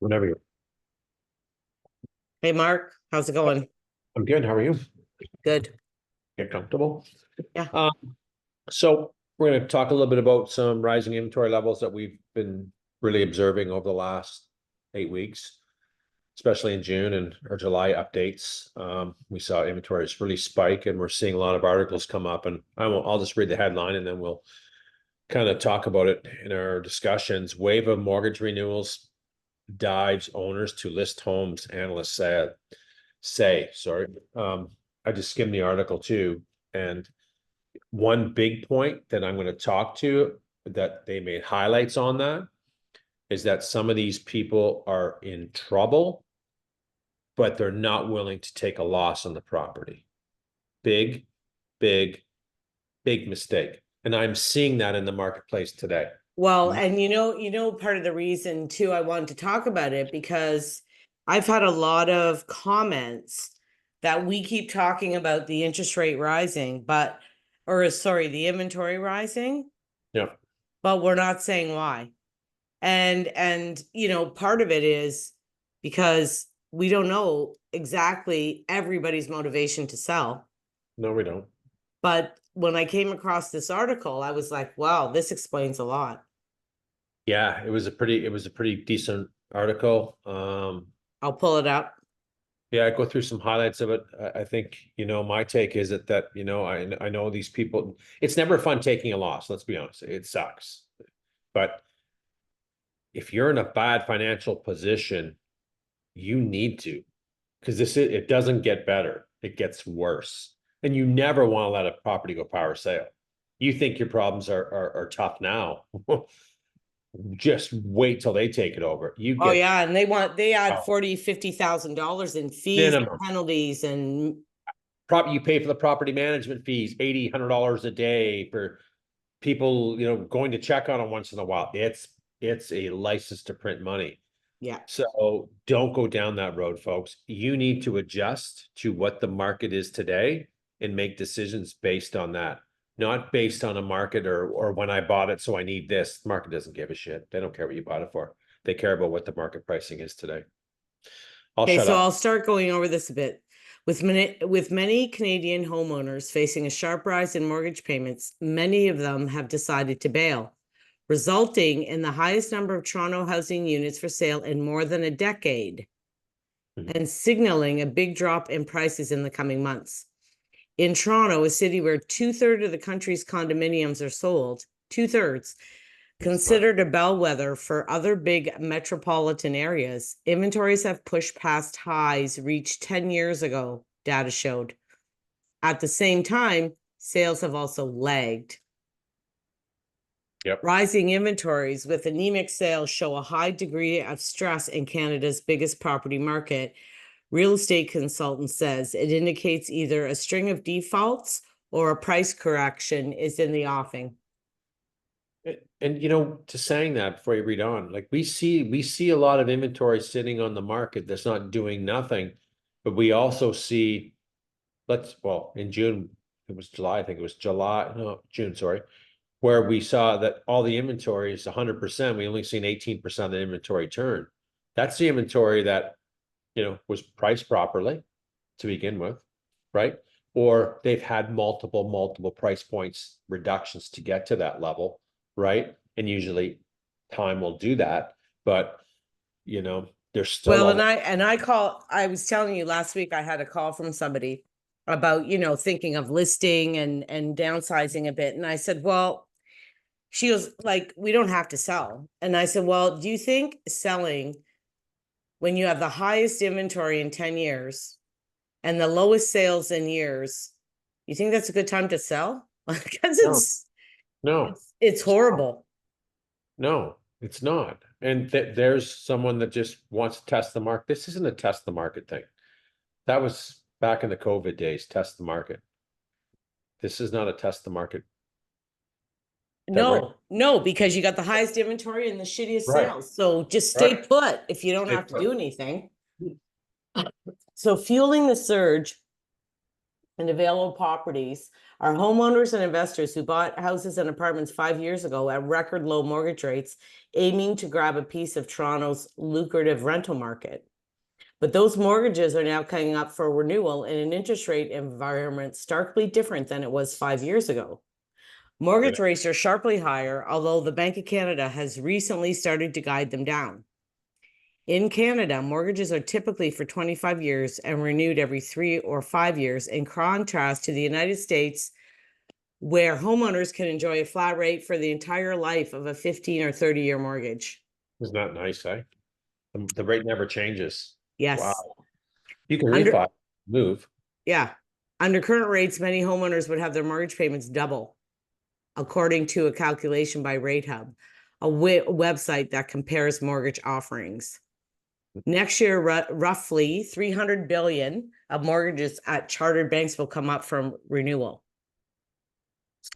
Whenever you. Hey, Mark, how's it going? I'm good. How are you? Good. Get comfortable. Yeah. Um, so we're going to talk a little bit about some rising inventory levels that we've been really observing over the last 8 weeks, especially in June and our July updates. We saw inventories really spike, and we're seeing a lot of articles come up. And I'll just read the headline, and then we'll kind of talk about it in our discussions. Wave of mortgage renewals dives owners to list homes, analysts say. Sorry. I just skimmed the article too. And one big point that I'm going to talk to that they made highlights on that is that some of these people are in trouble, but they're not willing to take a loss on the property. Big, big, big mistake. And I'm seeing that in the marketplace today. Well, and part of the reason too, I wanted to talk about it because I've had a lot of comments that we keep talking about the interest rate rising, the inventory rising, Yeah. but we're not saying why. And part of it is because we don't know exactly everybody's motivation to sell. No, we don't. But when I came across this article, I was like, wow, this explains a lot. Yeah, it was a pretty decent article. I'll pull it up. Yeah, I go through some highlights of it. I think, my take is that I know these people, it's never fun taking a loss. Let's be honest. It sucks. But if you're in a bad financial position, you need to, because it doesn't get better. It gets worse. And you never want to let a property go power sale. You think your problems are tough now. Just wait till they take it over. You Oh get yeah, and they add $40,000-$50,000 in fees and minimum. penalties and You pay for the property management fees, $80-$100 a day for people, going to check on them once in a while. It's a license to print money. yeah. So don't go down that road, folks. You need to adjust to what the market is today and make decisions based on that, not based on a market or when I bought it, so I need this. The market doesn't give a shit. They don't care what you bought it for. They care about what the market pricing is today. I'll Okay, shut so up. I'll start going over this a bit. With many Canadian homeowners facing a sharp rise in mortgage payments, many of them have decided to bail, resulting in the highest number of Toronto housing units for sale in more than a decade, and signaling a big drop in prices in the coming months. In Toronto, a city where 2/3 of the country's condominiums are sold, 2/3, considered a bellwether for other big metropolitan areas, inventories have pushed past highs reached 10 years ago, data showed. At the same time, sales have also lagged. Yep. Rising inventories with anemic sales show a high degree of stress in Canada's biggest property market. Real estate consultant says it indicates either a string of defaults or a price correction is in the offing. And to saying that before you read on, like we see a lot of inventory sitting on the market that's not doing nothing, but we also see, in June, it was July, I think it was June, sorry, where we saw that all the inventory is 100%. We only seen 18% of the inventory turn. That's the inventory that, was priced properly to begin with, right? Or they've had multiple price points reductions to get to that level, right? And usually time will do that, but there's still Well, I was telling you last week, I had a call from somebody about, thinking of listing and downsizing a bit. And I said, well, she was like, we don't have to sell. And I said, well, do you think selling when you have the highest inventory in 10 years and the lowest sales in years, you think that's a good time to sell? Because no, it's horrible. no, it's not. And there's someone that just wants to test the market. This isn't a test the market thing. That was back in the COVID days, test the market. This is not a test the market. No, because you got the highest inventory and the shittiest Right. sales. So just stay Right. put if you don't have to do anything. So fueling the surge and available properties are homeowners and investors who bought houses and apartments 5 years ago at record low mortgage rates, aiming to grab a piece of Toronto's lucrative rental market. But those mortgages are now coming up for renewal in an interest rate environment starkly different than it was 5 years ago. Mortgage rates are sharply higher, although the Bank of Canada has recently started to guide them down. In Canada, mortgages are typically for 25 years and renewed every 3 or 5 years, in contrast to the United States, where homeowners can enjoy a flat rate for the entire life of a 15 or 30-year mortgage. Isn't that nice, eh? The rate never changes. Yes. Wow. You can Under- refi, move. Yeah. Under current rates, many homeowners would have their mortgage payments double, according to a calculation by RateHub, a website that compares mortgage offerings. Next year, roughly 300 billion of mortgages at chartered banks will come up from renewal.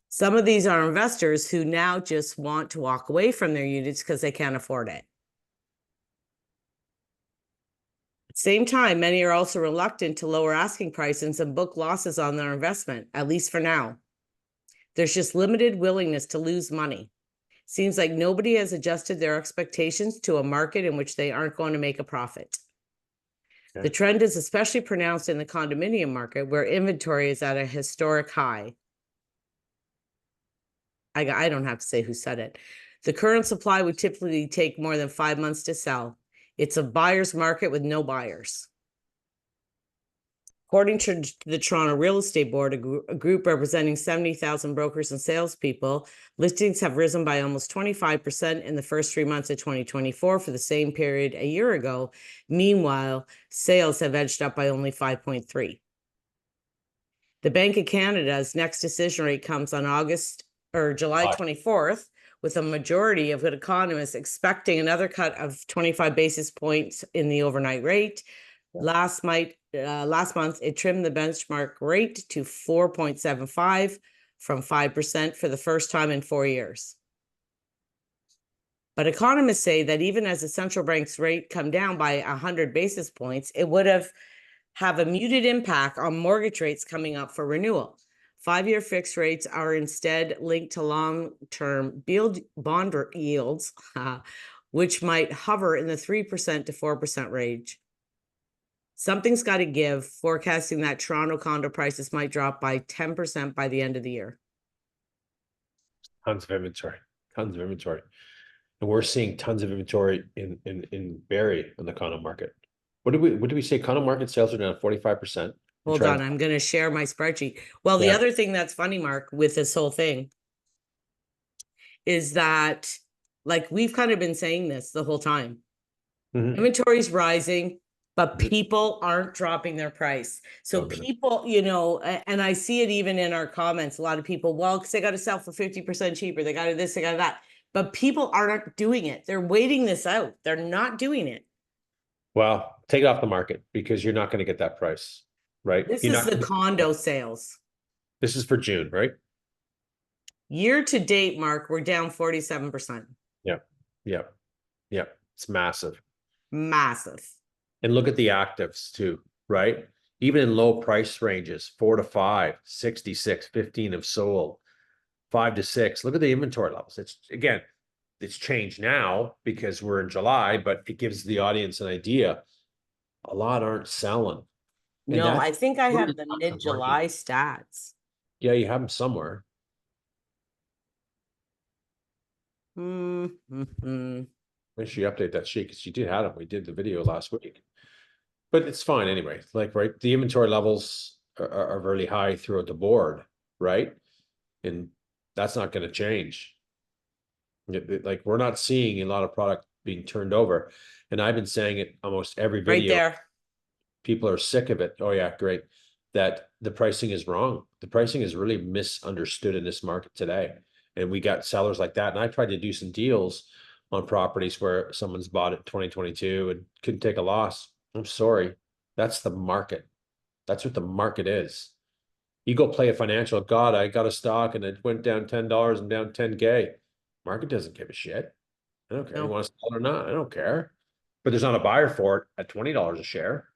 Some of these are investors who now just want to walk away from their units because they can't afford it. At the same time, many are also reluctant to lower asking prices and book losses on their investment, at least for now. There's just limited willingness to lose money. Seems like nobody has adjusted their expectations to a market in which they aren't going to make a profit. Okay. The trend is especially pronounced in the condominium market, where inventory is at a historic high. I don't have to say who said it. The current supply would typically take more than 5 months to sell. It's a buyer's market with no buyers. According to the Toronto Real Estate Board, a group representing 70,000 brokers and salespeople, listings have risen by almost 25% in the first 3 months of 2024 for the same period a year ago. Meanwhile, sales have edged up by only 5.3%. The Bank of Canada's next decision rate comes on July 24th, with a majority of economists expecting another cut of 25 basis points in the overnight rate. Last month, it trimmed the benchmark rate to 4.75 from 5% for the first time in 4 years. But economists say that even as the central bank's rate come down by 100 basis points, it would have a muted impact on mortgage rates coming up for renewal. 5-year fixed rates are instead linked to long-term bond yields, which might hover in the 3% to 4% range. Something's got to give, forecasting that Toronto condo prices might drop by 10% by the end of the year. Tons of inventory. And we're seeing tons of inventory in Barrie on the condo market. What did we say? Condo market sales are down 45%. Hold on, I'm going to share my spreadsheet. Well, the other thing that's funny, Mark, with this whole thing is that, like, we've kind of been saying this the whole time. Inventory's rising, but people aren't dropping their price. So people, and I see it even in our comments, a lot of people, well, because they got to sell for 50% cheaper. They got to this, they got that. But people aren't doing it. They're waiting this out. They're not doing it. Well, take it off the market because you're not going to get that price, right? This is the condo sales. This is for June, right? Year to date, Mark, we're down 47%. Yeah. It's massive. Massive. And look at the actives too, right? Even in low price ranges, 4 to 5, 66, 15 have sold, 5 to 6. Look at the inventory levels. It's changed now because we're in July, but it gives the audience an idea. A lot aren't selling. No, I think I have the mid-July stats. Yeah, you have them somewhere. Make sure you update that sheet because you did have them. We did the video last week. But it's fine anyway. Like, right, the inventory levels are really high throughout the board, right? And that's not going to change. Like, we're not seeing a lot of product being turned over. And I've been saying it almost every video. Right there. People are sick of it. Oh yeah, great. That the pricing is wrong. The pricing is really misunderstood in this market today. And we got sellers like that. And I tried to do some deals on properties where someone's bought it 2022 and couldn't take a loss. I'm sorry. That's the market. That's what the market is. You go play a financial, God, I got a stock and it went down $10 and down 10K. Market doesn't give a shit. I don't care. You want to sell it or not? I don't care. But there's not a buyer for it at $20 a share.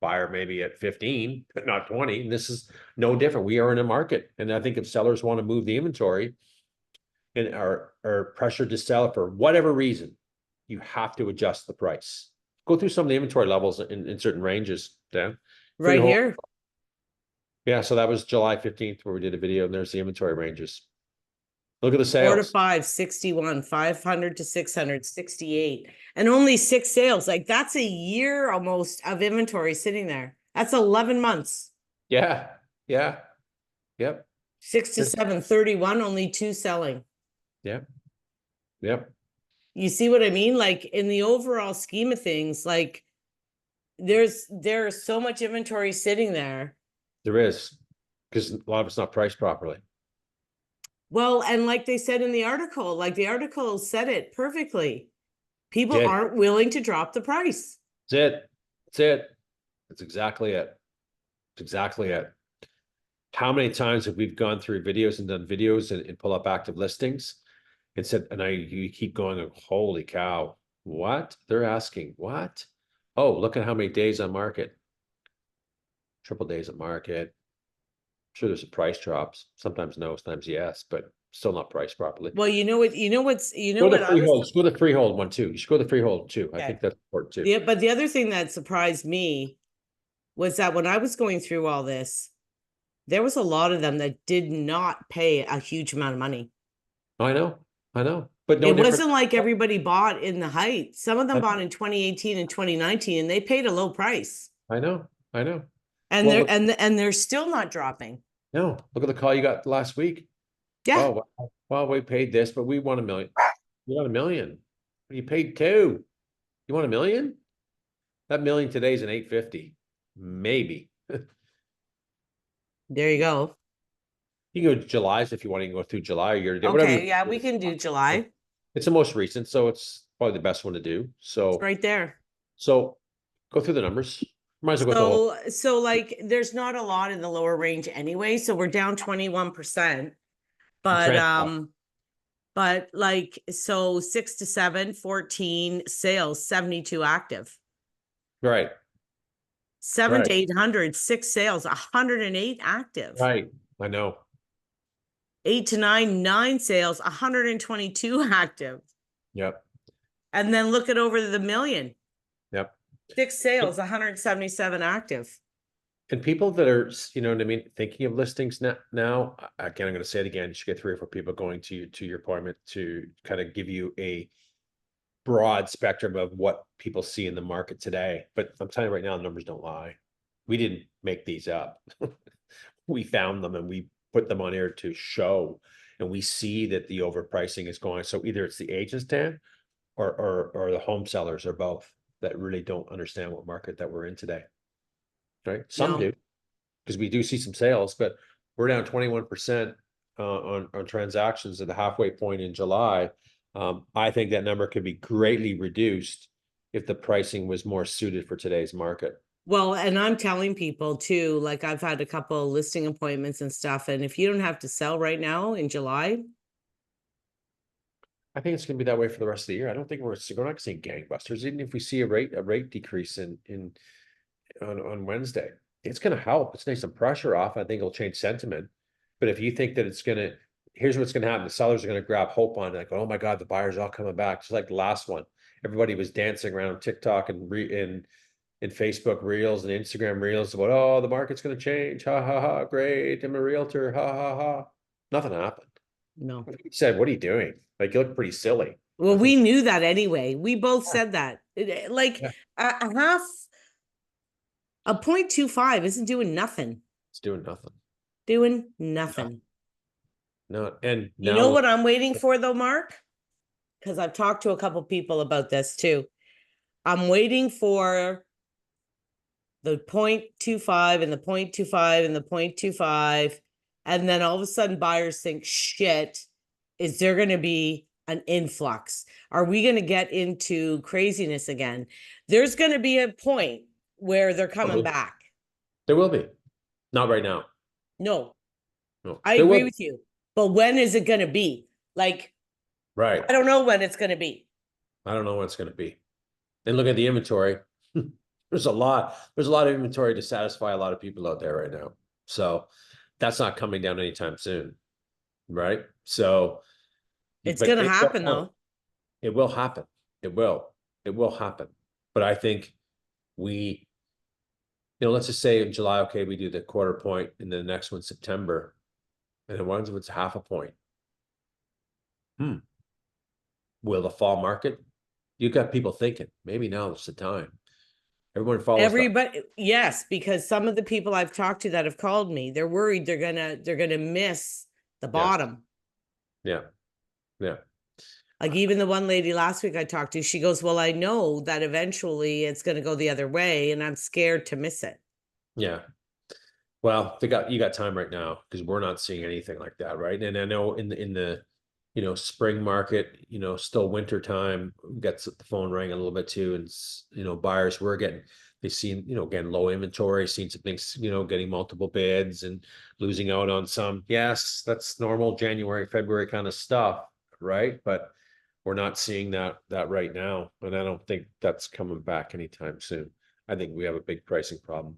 buyer maybe at 15, but not 20. And this is no different. We are in a market. And I think if sellers want to move the inventory and are pressured to sell it for whatever reason, you have to adjust the price. Go through some of the inventory levels in certain ranges, Dan. Right Freehold. here. Yeah, so that was July 15th where we did a video, and there's the inventory ranges. Look at the 4 to sales. 5, 61, 500 to 600, 68, and only 6 sales. Like that's a year almost of inventory sitting there. That's 11 months. Yeah, yeah, yep, 6 to 7, 31, only 2 selling. yep, yep. You see what I mean? Like in the overall scheme of things, like there's so much inventory sitting there. There is, because a lot of it's not priced properly. Well, and like they said in the article, like the article said it perfectly. People Did. aren't willing to drop the price. That's it. That's it. That's exactly it. That's exactly it. How many times have we gone through videos and done videos and pull up active listings and said, and you keep going, holy cow, what? They're asking, what? Oh, look at how many days on market. Triple days on market. Sure, there's a price drops. Sometimes no, sometimes yes, but still not priced properly. Well, you know what Go to the freehold. Go to the freehold one too. You should go to the freehold too. I think that's important too. Yeah, but the other thing that surprised me was that when I was going through all this, there was a lot of them that did not pay a huge amount of money. I know, but no it different. wasn't like everybody bought in the height. Some of them bought in 2018 and 2019, and they paid a low price. I know. And well, they're still not dropping. No, look at the call you got last week. Yeah. Oh, well, we paid this, but we want $1 million. You want $1 million? You paid 2. You want $1 million? That $1 million today is an 850, maybe. There you go. You can go to July's if you want to go through July or year to date. Okay, yeah, we can do July. It's the most recent, so it's probably the best one to do. So it's right there. So go through the numbers. Might as well go so like there's not a lot in the lower range anyway, so we're down 21%. But like so 6 to 7, 14 sales, 72 active. Right. 7 to 800, 6 sales, 108 active. Right. I know. 8 to 9, 9 sales, 122 active. Yep. And then look at over the million. Yep. 6 sales, 177 active. And people that are, you know what I mean, thinking of listings now, again, I'm going to say it again, you should get 3 or 4 people going to your appointment to kind of give you a broad spectrum of what people see in the market today. But I'm telling you right now, the numbers don't lie. We didn't make these up. We found them and we put them on air to show, and we see that the overpricing is going. So either it's the agents, Dan, or the home sellers, or both, that really don't understand what market that we're in today. Right? Some do, because we do see some sales, but we're down 21% on transactions at the halfway point in July. I think that number could be greatly reduced if the pricing was more suited for today's market. Well, and I'm telling people too, like I've had a couple of listing appointments and stuff, and if you don't have to sell right now in July, I think it's going to be that way for the rest of the year. I don't think we're not going to see gangbusters. Even if we see a rate decrease on Wednesday, it's going to help. It's going to take some pressure off. I think it'll change sentiment. But if you think that it's going to, here's what's going to happen: the sellers are going to grab hope on it, like, oh my God, the buyers all coming back. Just like the last one, everybody was dancing around TikTok and in Facebook Reels and Instagram Reels about, oh, the market's going to change. Ha ha ha! Great, I'm a realtor. Ha ha ha! Nothing happened. no. He said, "What are you doing? Like, you look pretty silly." Well, we knew that anyway. We both said that. Like a 0.25 isn't doing nothing. It's doing nothing. Doing nothing. No, and you know what I'm waiting for though, Mark? Because I've talked to a couple people about this too. I'm waiting for the 0.25 and the 0.25 and the 0.25. And then all of a sudden buyers think, shit, is there going to be an influx? Are we going to get into craziness again? There's going to be a point where they're coming back. There will be. Not right now. No. I agree with you. But when is it going to be? Like, right. I don't know when it's going to be. I don't know what it's going to be. And look at the inventory. There's a lot of inventory to satisfy a lot of people out there right now. So that's not coming down anytime soon. Right? So, It's but gonna it will happen come. though. It will happen. It will. It will happen. But I think we, let's just say in July, okay, we do the quarter point and then the next one September. And then what if it's half a point? Will the fall market? You got people thinking, maybe now is the time. Everyone follows the, Everybody, yes, because some of the people I've talked to that have called me, they're worried they're gonna miss the yeah, bottom. yeah, yeah, Like even the one lady last week I talked to, she goes, well, I know that eventually it's gonna go the other way and I'm scared to miss it. yeah. Well, you got time right now because we're not seeing anything like that, right? And I know in the spring market, still winter time, gets the phone ring a little bit too, and buyers were getting they seen again low inventory, seen some things getting multiple bids and losing out on some. Yes, that's normal January, February kind of stuff, right? But we're not seeing that right now, and I don't think that's coming back anytime soon. I think we have a big pricing problem.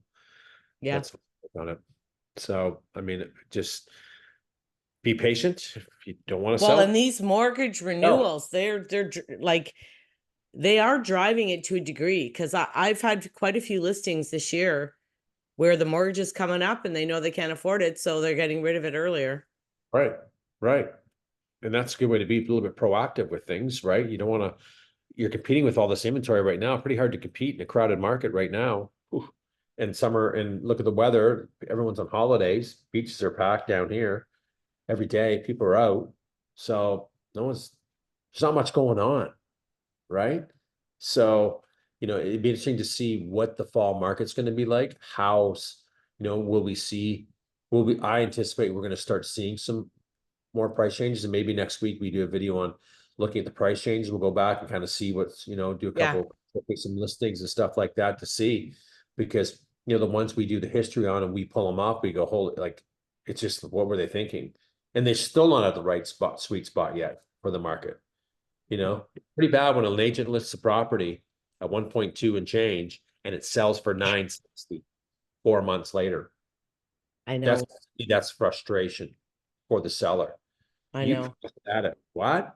Yeah. That's on it. So, I mean, just be patient. If you don't want to Well, sell, and these mortgage no. renewals, like they are driving it to a degree because I've had quite a few listings this year where the mortgage is coming up and they know they can't afford it, so they're getting rid of it earlier. Right, right. And that's a good way to be a little bit proactive with things, right? You don't want to, you're competing with all this inventory right now. Pretty hard to compete in a crowded market right now. Oof. And summer, and look at the weather. Everyone's on holidays. Beaches are packed down here every day. People are out. So there's not much going on, right? So, it'd be interesting to see what the fall market's going to be like. Will we see, I anticipate we're going to start seeing some more price changes, and maybe next week we do a video on looking at the price changes. We'll go back and kind of see what's, do a Yeah. couple, some listings and stuff like that to see, because, the ones we do the history on and we pull them up, we go, holy, like, it's just, what were they thinking? And they're still not at the right spot, sweet spot yet for the market. Pretty bad when an agent lists a property at 1.2 and change and it sells for 960 4 months later. I That's know. that's frustration for the seller. I You know. at it. What?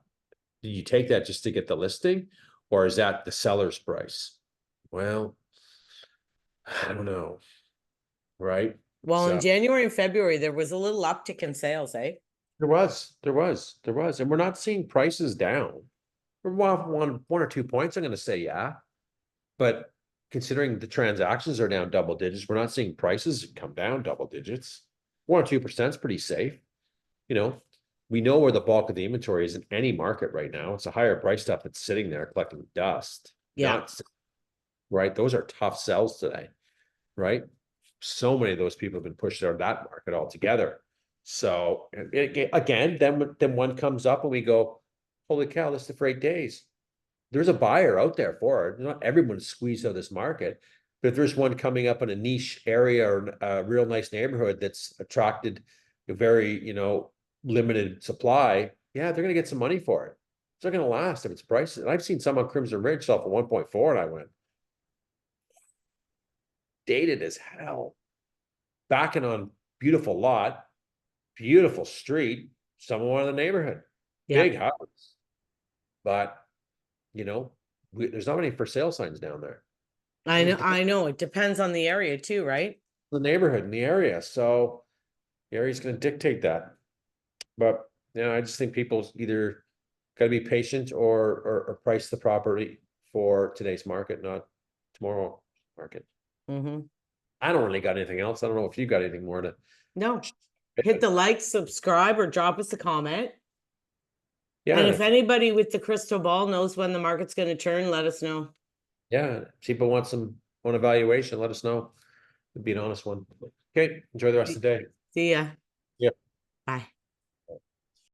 Do you take that just to get the listing, or is that the seller's price? Well, I don't know. Right? Well, in So January and February, there was a little uptick in sales, eh? there was, and we're not seeing prices down. We're one or 2 points. I'm going to say yeah, but considering the transactions are down double digits, we're not seeing prices come down double digits. 1 or 2% is pretty safe. We know where the bulk of the inventory is in any market right now. It's a higher price stuff that's sitting there collecting dust. Yeah. Not right. Those are tough sells today, right? So many of those people have been pushed out of that market altogether. So again, then one comes up and we go, holy cow, this is for 8 days. There's a buyer out there for it. Not everyone's squeezed out of this market, but if there's one coming up in a niche area or a real nice neighborhood that's attracted a very, limited supply, yeah, they're gonna get some money for it. It's not gonna last if it's prices. And I've seen some on Crimson Ridge sell for 1.4, and I went, dated as hell. Backing on beautiful lot, beautiful street, someone in the neighborhood, Yeah. big house. But there's not many for sale signs down there. I know. I know. It depends on the area too, right? The neighborhood in the area. So the area's going to dictate that. But I just think people either got to be patient or price the property for today's market, not tomorrow market. Mm-hmm. I don't really got anything else. I don't know if you got anything more to. No. Hit the like, subscribe, or drop us a comment. Yeah. And if anybody with the crystal ball knows when the market's going to turn, let us know. Yeah. People want evaluation. Let us know. It'd be an honest one. Okay. Enjoy the rest of the day. See ya. Yep. Bye.